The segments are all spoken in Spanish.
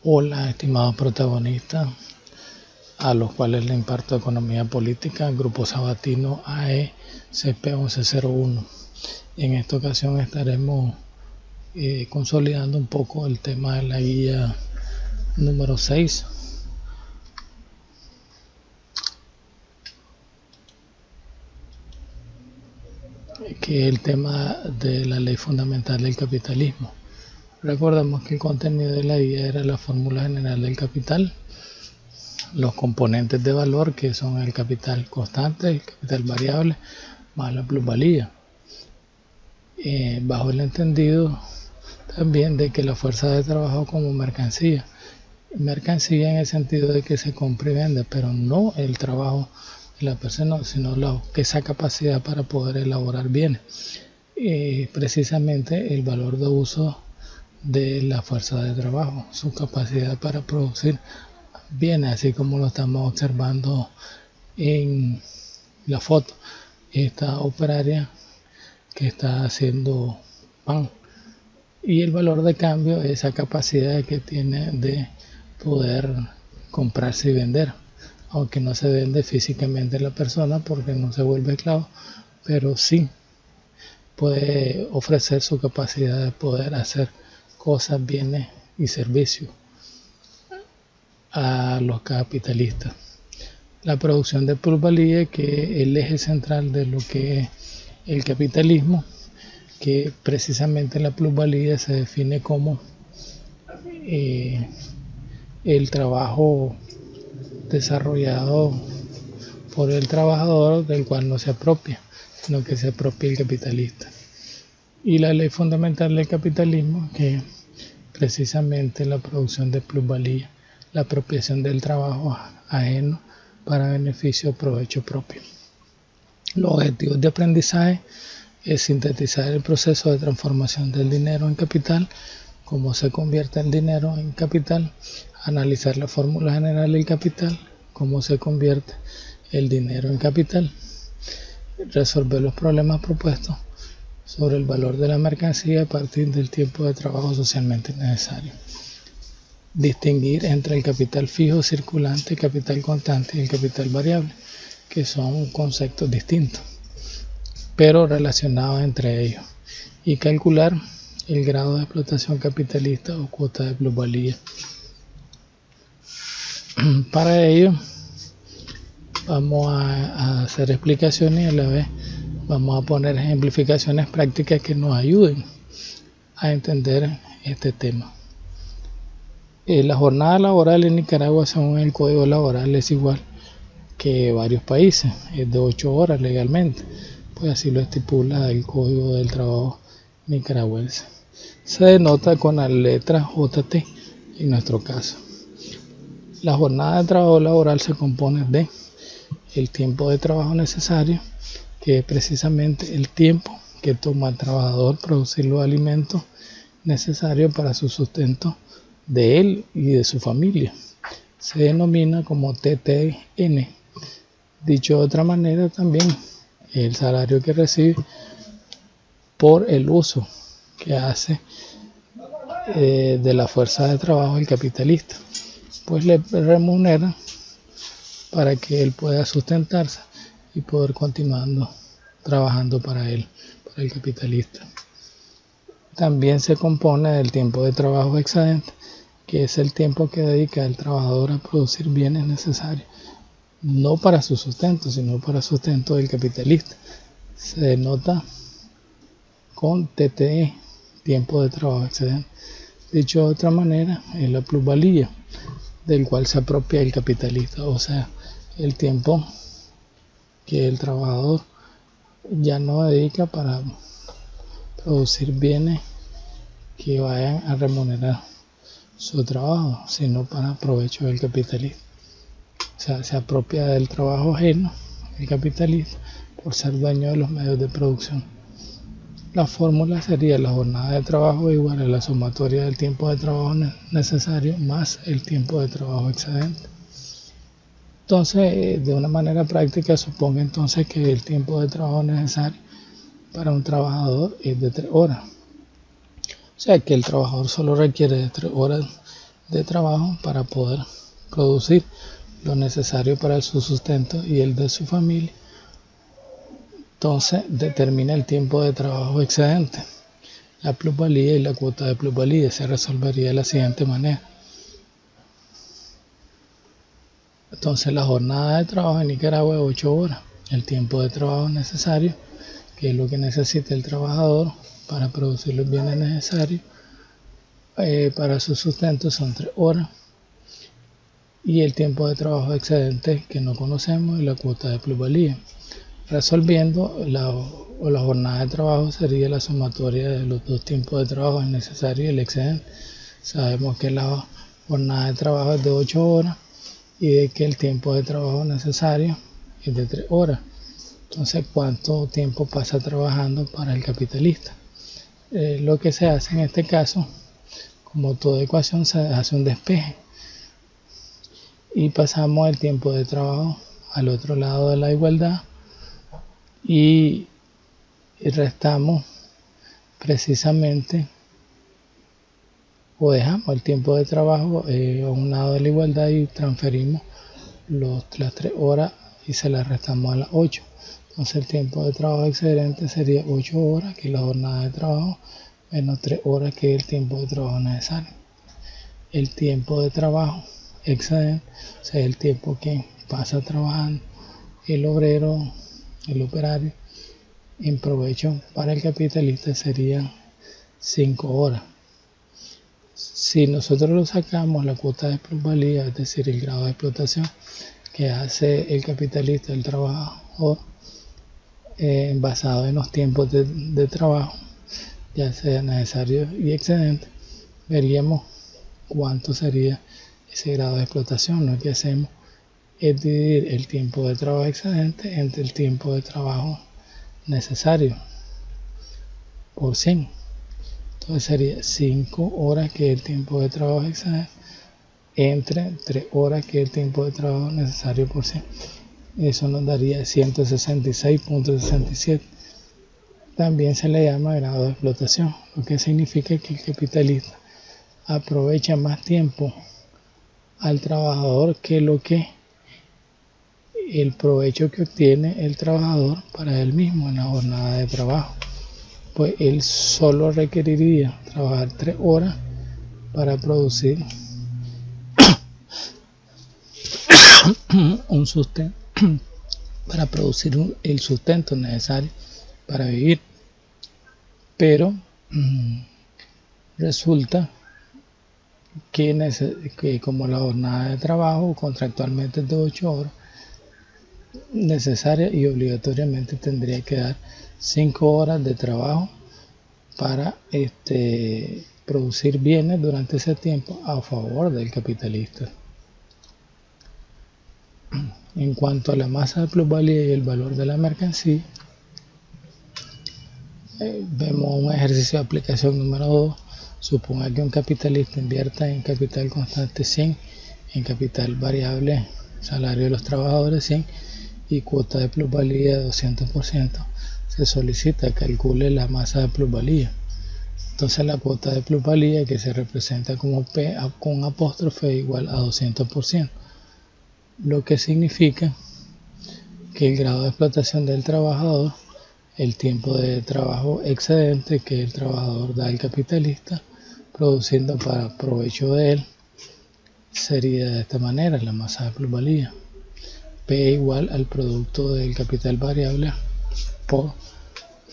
Hola, estimados protagonistas, a los cuales le imparto Economía Política, Grupo Sabatino AECP 1101. En esta ocasión estaremos consolidando un poco el tema de la guía número 6, que es el tema de la ley fundamental del capitalismo. Recordamos que el contenido de la guía era la fórmula general del capital, los componentes de valor, que son el capital constante, el capital variable, más la plusvalía, bajo el entendido también de que la fuerza de trabajo como mercancía en el sentido de que se compra y vende, pero no el trabajo de la persona, sino esa capacidad para poder elaborar bienes, precisamente el valor de uso de la fuerza de trabajo, su capacidad para producir bienes, así como lo estamos observando en la foto, esta operaria que está haciendo pan, y el valor de cambio, esa capacidad que tiene de poder comprarse y vender, aunque no se vende físicamente la persona porque no se vuelve esclavo, pero sí puede ofrecer su capacidad de poder hacer cosas, bienes y servicios a los capitalistas. La producción de plusvalía, que es el eje central de lo que es el capitalismo, que precisamente la plusvalía se define como el trabajo desarrollado por el trabajador del cual no se apropia, sino que se apropia el capitalista. Y la ley fundamental del capitalismo, que es precisamente la producción de plusvalía, la apropiación del trabajo ajeno para beneficio o provecho propio. Los objetivos de aprendizaje es sintetizar el proceso de transformación del dinero en capital, cómo se convierte el dinero en capital, analizar la fórmula general del capital, cómo se convierte el dinero en capital, resolver los problemas propuestos sobre el valor de la mercancía a partir del tiempo de trabajo socialmente necesario. Distinguir entre el capital fijo, circulante, capital constante y el capital variable, que son conceptos distintos, pero relacionados entre ellos. Y calcular el grado de explotación capitalista o cuota de plusvalía. Para ello vamos a hacer explicaciones y a la vez vamos a poner ejemplificaciones prácticas que nos ayuden a entender este tema. La jornada laboral en Nicaragua, según el Código Laboral, es igual que varios países, es de 8 horas legalmente, pues así lo estipula el Código del Trabajo nicaragüense. Se denota con la letra JT en nuestro caso. La jornada de trabajo laboral se compone de el tiempo de trabajo necesario, que es precisamente el tiempo que toma el trabajador producir los alimentos necesarios para su sustento de él y de su familia. Se denomina como TTN. Dicho de otra manera, también el salario que recibe por el uso que hace de la fuerza de trabajo el capitalista, pues le remunera para que él pueda sustentarse y poder continuar trabajando para él, para el capitalista. También se compone del tiempo de trabajo excedente, que es el tiempo que dedica el trabajador a producir bienes necesarios, no para su sustento, sino para sustento del capitalista. Se denota con TTE, tiempo de trabajo excedente. Dicho de otra manera, es la plusvalía del cual se apropia el capitalista, o sea, el tiempo que el trabajador ya no dedica para producir bienes que vayan a remunerar su trabajo, sino para provecho del capitalista. O sea, se apropia del trabajo ajeno, el capitalista, por ser dueño de los medios de producción. La fórmula sería la jornada de trabajo igual a la sumatoria del tiempo de trabajo necesario más el tiempo de trabajo excedente. Entonces, de una manera práctica, suponga entonces que el tiempo de trabajo necesario para un trabajador es de 3 horas. O sea que el trabajador solo requiere de 3 horas de trabajo para poder producir lo necesario para su sustento y el de su familia. Entonces determina el tiempo de trabajo excedente. La plusvalía y la cuota de plusvalía se resolvería de la siguiente manera. Entonces la jornada de trabajo en Nicaragua es 8 horas. El tiempo de trabajo necesario, que es lo que necesita el trabajador para producir los bienes necesarios para su sustento, son 3 horas. Y el tiempo de trabajo excedente que no conocemos es la cuota de plusvalía. Resolviendo, la jornada de trabajo sería la sumatoria de los dos tiempos de trabajo necesario y el excedente. Sabemos que la jornada de trabajo es de 8 horas y de que el tiempo de trabajo necesario es de 3 horas. Entonces, ¿cuánto tiempo pasa trabajando para el capitalista? Lo que se hace en este caso, como toda ecuación, se hace un despeje y pasamos el tiempo de trabajo al otro lado de la igualdad y restamos precisamente, o dejamos el tiempo de trabajo a un lado de la igualdad y transferimos las 3 horas y se las restamos a las 8. Entonces el tiempo de trabajo excedente sería 8 horas, que es la jornada de trabajo, menos 3 horas, que es el tiempo de trabajo necesario. El tiempo de trabajo excedente, o sea, el tiempo que pasa trabajando el obrero, el operario, en provecho para el capitalista serían 5 horas. Si nosotros lo sacamos la cuota de plusvalía, es decir, el grado de explotación que hace el capitalista, el trabajador, basado en los tiempos de trabajo, ya sea necesario y excedente, veríamos cuánto sería ese grado de explotación. Lo que hacemos es dividir el tiempo de trabajo excedente entre el tiempo de trabajo necesario por 100. Entonces sería 5 horas, que es el tiempo de trabajo excedente, entre 3 horas, que es el tiempo de trabajo necesario por 100. Eso nos daría 166.67. También se le llama grado de explotación, lo que significa que el capitalista aprovecha más tiempo al trabajador que el provecho que obtiene el trabajador para él mismo en la jornada de trabajo. Pues él solo requeriría trabajar 3 horas para producir un sustento, para producir el sustento necesario para vivir. Pero resulta que como la jornada de trabajo contractualmente es de 8 horas, necesaria y obligatoriamente tendría que dar 5 horas de trabajo para producir bienes durante ese tiempo a favor del capitalista. En cuanto a la masa de plusvalía y el valor de la mercancía, vemos un ejercicio de aplicación número 2. Suponga que un capitalista invierta en capital constante 100, en capital variable, salario de los trabajadores 100 y cuota de plusvalía de 200%. Se solicita que calcule la masa de plusvalía. Entonces la cuota de plusvalía, que se representa como P con apóstrofe, igual a 200%, lo que significa que el grado de explotación del trabajador, el tiempo de trabajo excedente que el trabajador da al capitalista produciendo para provecho de él, sería de esta manera la masa de plusvalía: P igual al producto del capital variable por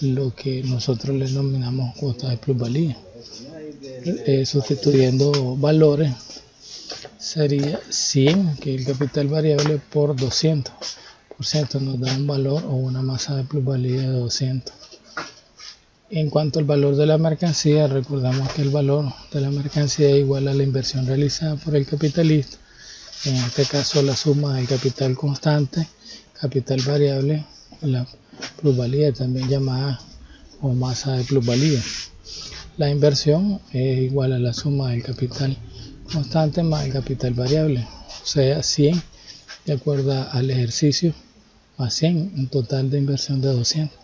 lo que nosotros le denominamos cuota de plusvalía. Sustituyendo valores, sería 100, que es el capital variable, por 200%, nos da un valor o una masa de plusvalía de 200. En cuanto al valor de la mercancía, recordamos que el valor de la mercancía es igual a la inversión realizada por el capitalista, en este caso la suma del capital constante, capital variable, la plusvalía, también llamada o masa de plusvalía. La inversión es igual a la suma del capital constante más el capital variable, o sea 100 de acuerdo al ejercicio más 100, un total de inversión de 200.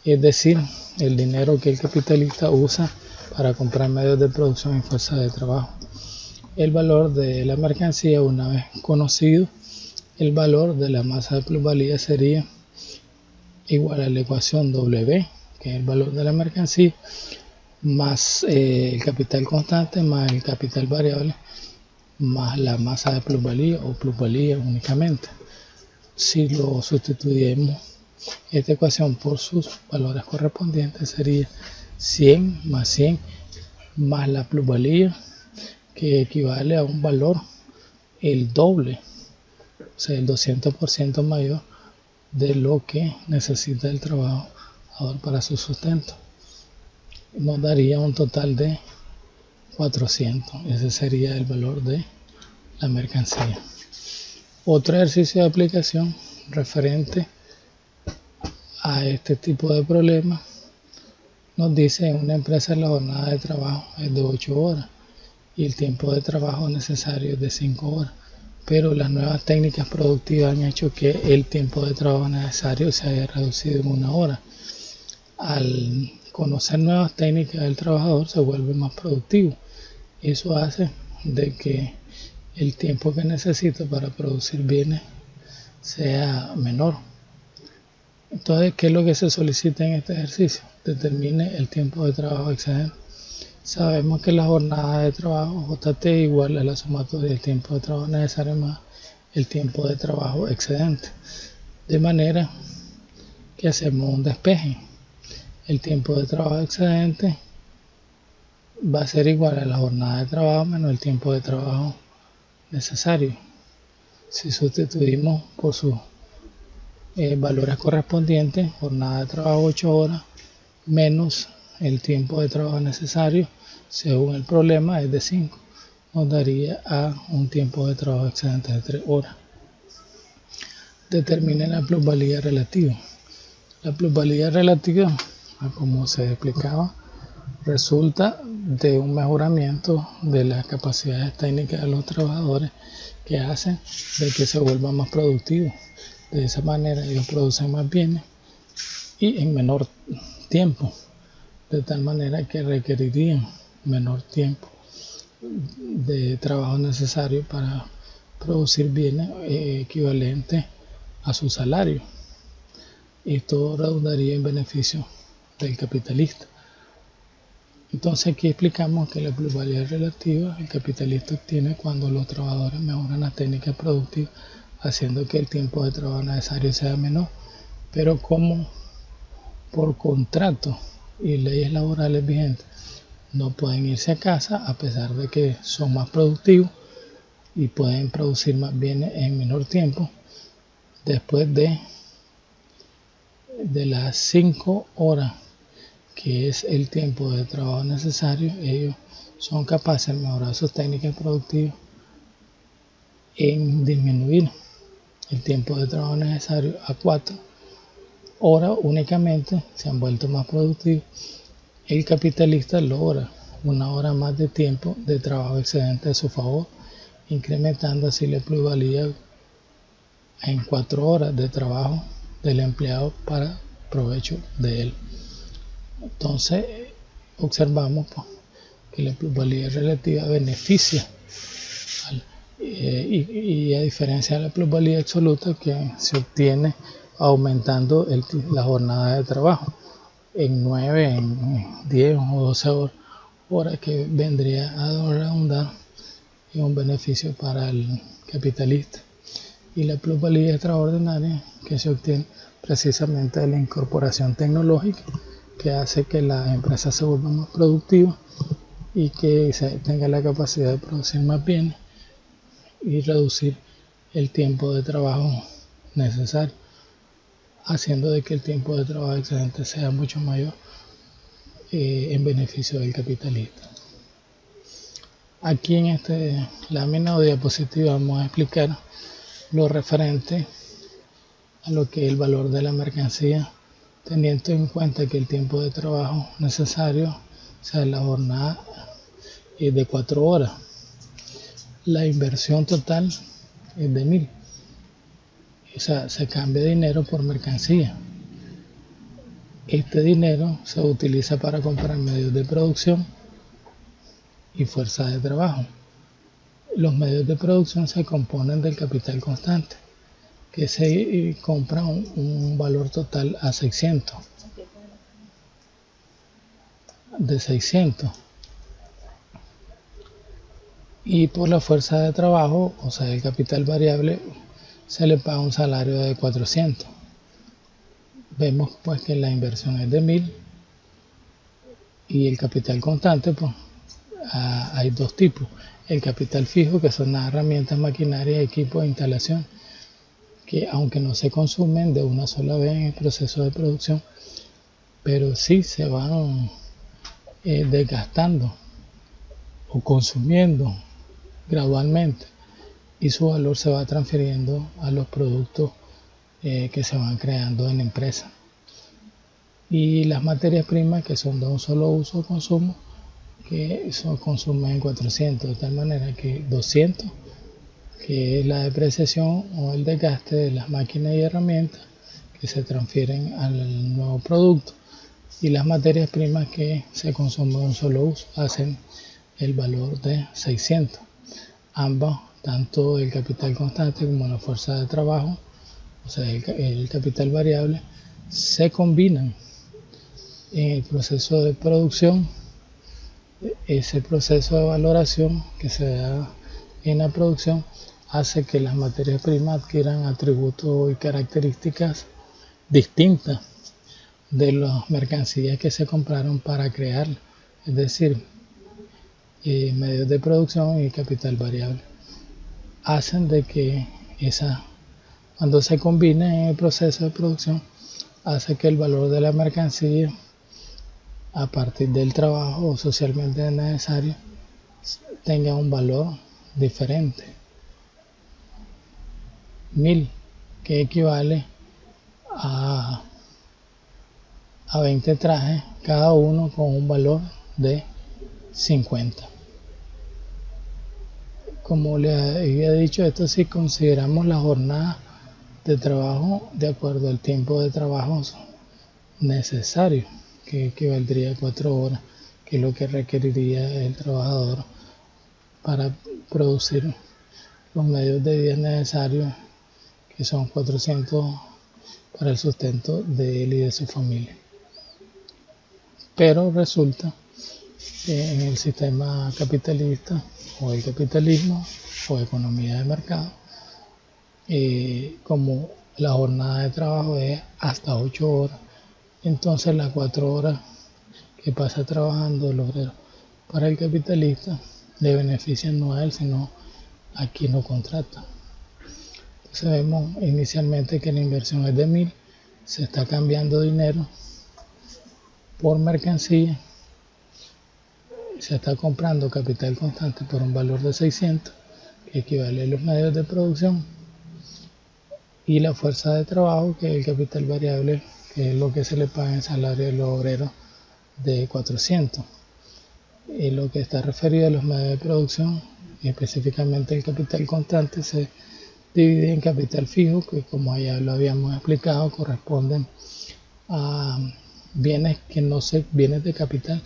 Es decir, el dinero que el capitalista usa para comprar medios de producción y fuerza de trabajo. el valor de la mercancía. Una vez conocido el valor de la masa de plusvalía, sería igual a la ecuación W, que es el valor de la mercancía, más el capital constante, más el capital variable, más la masa de plusvalía o plusvalía únicamente. Si lo sustituimos esta ecuación por sus valores correspondientes, sería 100 más 100 más la plusvalía, que equivale a un valor el doble, o sea, el 200% mayor de lo que necesita el trabajador para su sustento. Nos daría un total de 400. Ese sería el valor de la mercancía. Otro ejercicio de aplicación referente a este tipo de problemas nos dice: en una empresa la jornada de trabajo es de 8 horas y el tiempo de trabajo necesario es de 5 horas, pero las nuevas técnicas productivas han hecho que el tiempo de trabajo necesario se haya reducido en 1 hora. Al conocer nuevas técnicas, el trabajador se vuelve más productivo. Eso hace de que el tiempo que necesita para producir bienes sea menor. Entonces, ¿qué es lo que se solicita en este ejercicio? Determine el tiempo de trabajo excedente. Sabemos que la jornada de trabajo JT es igual a la sumatoria del tiempo de trabajo necesario más el tiempo de trabajo excedente. De manera que hacemos un despeje. El tiempo de trabajo excedente va a ser igual a la jornada de trabajo menos el tiempo de trabajo necesario. Si sustituimos por sus valores correspondientes, jornada de trabajo 8 horas menos el tiempo de trabajo necesario, según el problema, es de 5, nos daría a un tiempo de trabajo excedente de 3 horas. Determine la plusvalía relativa. La plusvalía relativa, como se explicaba, resulta de un mejoramiento de las capacidades técnicas de los trabajadores, que hacen de que se vuelvan más productivos. De esa manera ellos producen más bienes y en menor tiempo, de tal manera que requerirían menor tiempo de trabajo necesario para producir bienes equivalentes a su salario. Esto redundaría en beneficio del capitalista. Entonces aquí explicamos que la plusvalía relativa el capitalista obtiene cuando los trabajadores mejoran las técnicas productivas, haciendo que el tiempo de trabajo necesario sea menor, pero como por contrato y leyes laborales vigentes no pueden irse a casa, a pesar de que son más productivos y pueden producir más bienes en menor tiempo, después de las 5 horas, que es el tiempo de trabajo necesario, ellos son capaces de mejorar sus técnicas productivas en disminuir el tiempo de trabajo necesario a 4 horas únicamente. Se han vuelto más productivos. El capitalista logra 1 hora más de tiempo de trabajo excedente a su favor, incrementando así la plusvalía en 4 horas de trabajo del empleado para provecho de él. Entonces observamos que la plusvalía relativa beneficia y a diferencia de la plusvalía absoluta, que se obtiene aumentando la jornada de trabajo en 9, en 10 o 12 horas, que vendría a redundar en un beneficio para el capitalista. Y la plusvalía extraordinaria, que se obtiene precisamente de la incorporación tecnológica, que hace que las empresas se vuelvan más productivas y que se tenga la capacidad de producir más bienes y reducir el tiempo de trabajo necesario, haciendo de que el tiempo de trabajo excedente sea mucho mayor en beneficio del capitalista. Aquí en esta lámina o diapositiva vamos a explicar lo referente a lo que es el valor de la mercancía, teniendo en cuenta que el tiempo de trabajo necesario, o sea, la jornada, es de 4 horas. La inversión total es de 1000. O sea, se cambia dinero por mercancía. Este dinero se utiliza para comprar medios de producción y fuerza de trabajo. los medios de producción se componen del capital constante, que se compra un valor total a 600. De 600. Y por la fuerza de trabajo, o sea, el capital variable, se le paga un salario de 400. Vemos pues que la inversión es de 1000 y el capital constante, pues hay dos tipos. El capital fijo, que son las herramientas, maquinaria, equipos e instalación, que aunque no se consumen de una sola vez en el proceso de producción, pero sí se van desgastando o consumiendo gradualmente y su valor se va transfiriendo a los productos que se van creando en la empresa. Y las materias primas, que son de un solo uso o consumo, que son consumen 400, de tal manera que 200, que es la depreciación o el desgaste de las máquinas y herramientas que se transfieren al nuevo producto, y las materias primas que se consumen de un solo uso hacen el valor de 600. Ambos, tanto el capital constante como la fuerza de trabajo, o sea, el capital variable, se combinan en el proceso de producción. Ese proceso de valoración que se da en la producción hace que las materias primas adquieran atributos y características distintas de las mercancías que se compraron para crear, es decir, medios de producción y capital variable. Hacen de que cuando se combinen en el proceso de producción, hace que el valor de la mercancía, a partir del trabajo socialmente necesario, tenga un valor diferente. 1000, que equivale a 20 trajes, cada uno con un valor de 50. Como les había dicho, esto si consideramos la jornada de trabajo de acuerdo al tiempo de trabajo necesario, que equivaldría a 4 horas, que es lo que requeriría el trabajador para producir los medios de vida necesarios, que son 400 para el sustento de él y de su familia. Pero resulta que en el sistema capitalista o el capitalismo o economía de mercado, como la jornada de trabajo es hasta 8 horas, entonces las 4 horas que pasa trabajando el obrero para el capitalista le benefician no a él, sino a quien lo contrata. Entonces vemos inicialmente que la inversión es de 1000, se está cambiando dinero por mercancía, se está comprando capital constante por un valor de 600, que equivale a los medios de producción, y la fuerza de trabajo, que es el capital variable, que es lo que se le paga en salario de los obreros, de 400. Y lo que está referido a los medios de producción, y específicamente el capital constante, se divide en capital fijo, que como ya lo habíamos explicado, corresponden a bienes que no se, bienes de capital,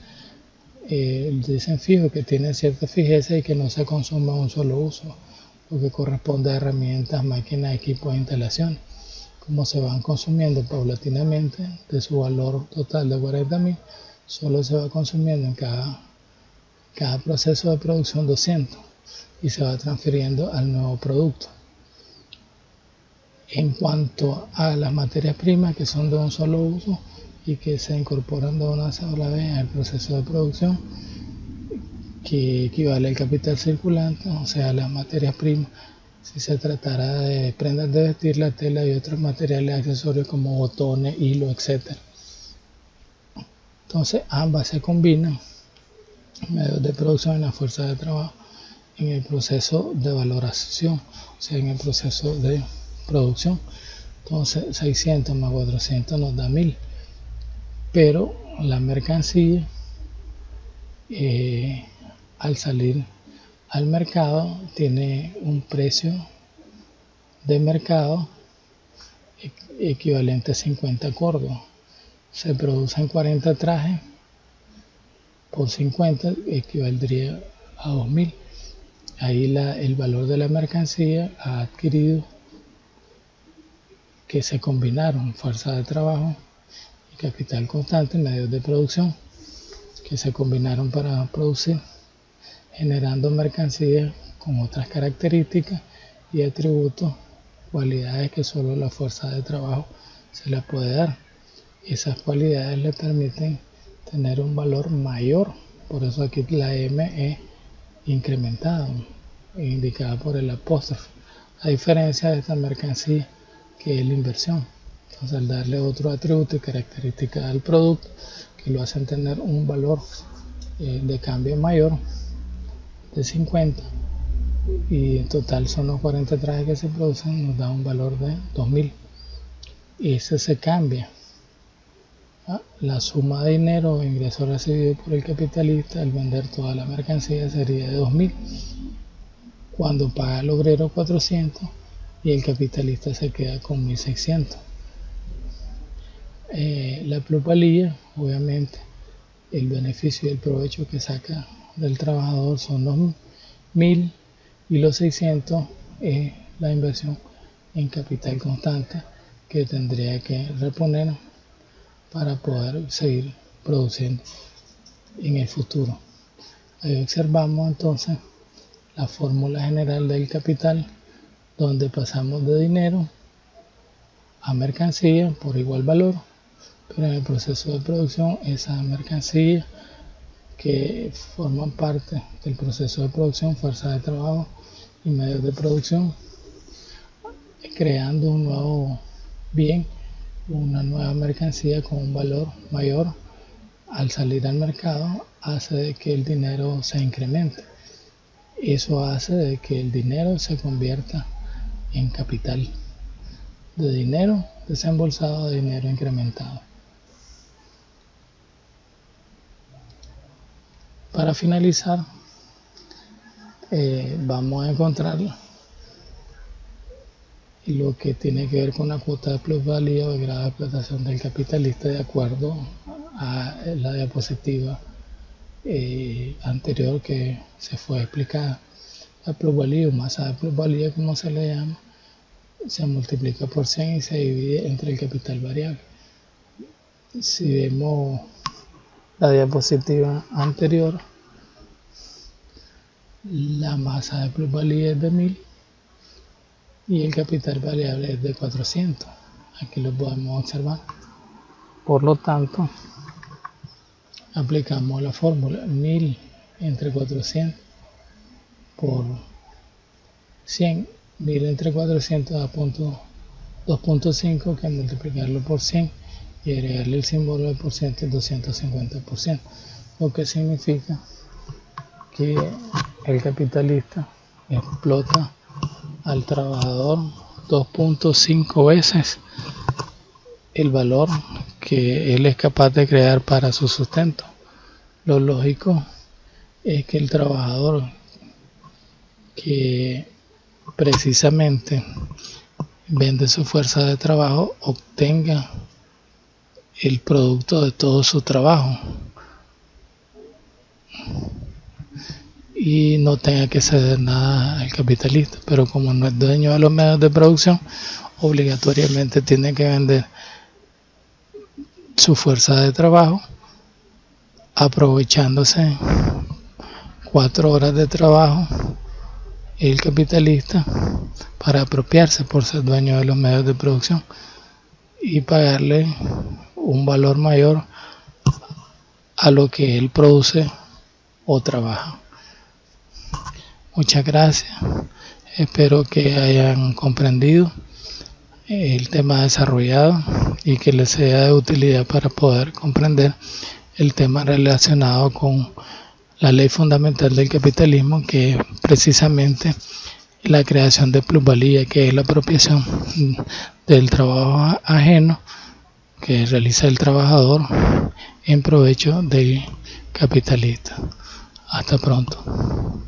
dicen fijo, que tienen cierta fijeza y que no se consume a un solo uso, lo que corresponde a herramientas, máquinas, equipos e instalaciones. Como se van consumiendo paulatinamente, de su valor total de 40.000, solo se va consumiendo en cada proceso de producción 200 y se va transfiriendo al nuevo producto. En cuanto a las materias primas, que son de un solo uso y que se incorporan de una sola vez al proceso de producción, que equivale al capital circulante, o sea, las materias primas, si se tratara de prendas de vestir, la tela y otros materiales accesorios como botones, hilo, etc. Entonces ambas se combinan, medios de producción y la fuerza de trabajo, en el proceso de valoración, o sea, en el proceso de producción. Entonces 600 más 400 nos da 1000, pero la mercancía, al salir al mercado, tiene un precio de mercado equivalente a 50 córdobas. Se producen 40 trajes, por 50 equivaldría a 2000. ahí el valor de la mercancía ha adquirido que se combinaron fuerza de trabajo y capital constante, medios de producción, que se combinaron para producir, generando mercancías con otras características y atributos, cualidades que solo la fuerza de trabajo se le puede dar. Esas cualidades le permiten tener un valor mayor, por eso aquí la M es incrementada, indicada por el apóstrofe, a diferencia de esta mercancía que es la inversión. Entonces, al darle otro atributo y característica al producto que lo hacen tener un valor de cambio mayor de 50, y en total son los 40 trajes que se producen, nos da un valor de 2000, y ese se cambia. La suma de dinero o ingreso recibido por el capitalista al vender toda la mercancía sería de 2000, cuando paga al obrero 400 y el capitalista se queda con 1600. La plusvalía, obviamente, el beneficio y el provecho que saca del trabajador son los 1000, y los 600 es la inversión en capital constante que tendría que reponer para poder seguir produciendo en el futuro. Ahí observamos entonces la fórmula general del capital, donde pasamos de dinero a mercancía por igual valor, pero en el proceso de producción esa mercancía que forman parte del proceso de producción, fuerza de trabajo y medios de producción, creando un nuevo bien, una nueva mercancía con un valor mayor, al salir al mercado hace de que el dinero se incremente. Eso hace de que el dinero se convierta en capital, de dinero desembolsado a dinero incrementado. Para finalizar, vamos a encontrar lo que tiene que ver con la cuota de plusvalía o el grado de explotación del capitalista, de acuerdo a la diapositiva anterior que se fue explicada. La plusvalía o masa de plusvalía, como se le llama, se multiplica por 100 y se divide entre el capital variable. Si vemos la diapositiva anterior, la masa de plusvalía es de 1000 y el capital variable es de 400. Aquí lo podemos observar. Por lo tanto, aplicamos la fórmula 1000 entre 400 por 100. 1000 entre 400 da 2.5, que multiplicarlo por 100 y agregarle el símbolo del por ciento es 250%, lo que significa que el capitalista explota al trabajador 2.5 veces el valor que él es capaz de crear para su sustento. Lo lógico es que el trabajador que precisamente vende su fuerza de trabajo obtenga el producto de todo su trabajo y no tenga que ceder nada al capitalista, pero como no es dueño de los medios de producción, obligatoriamente tiene que vender su fuerza de trabajo, aprovechándose 4 horas de trabajo el capitalista para apropiarse por ser dueño de los medios de producción y pagarle un valor mayor a lo que él produce o trabaja. Muchas gracias, espero que hayan comprendido el tema desarrollado y que les sea de utilidad para poder comprender el tema relacionado con la ley fundamental del capitalismo, que es precisamente la creación de plusvalía, que es la apropiación del trabajo ajeno que realiza el trabajador en provecho del capitalista. Hasta pronto.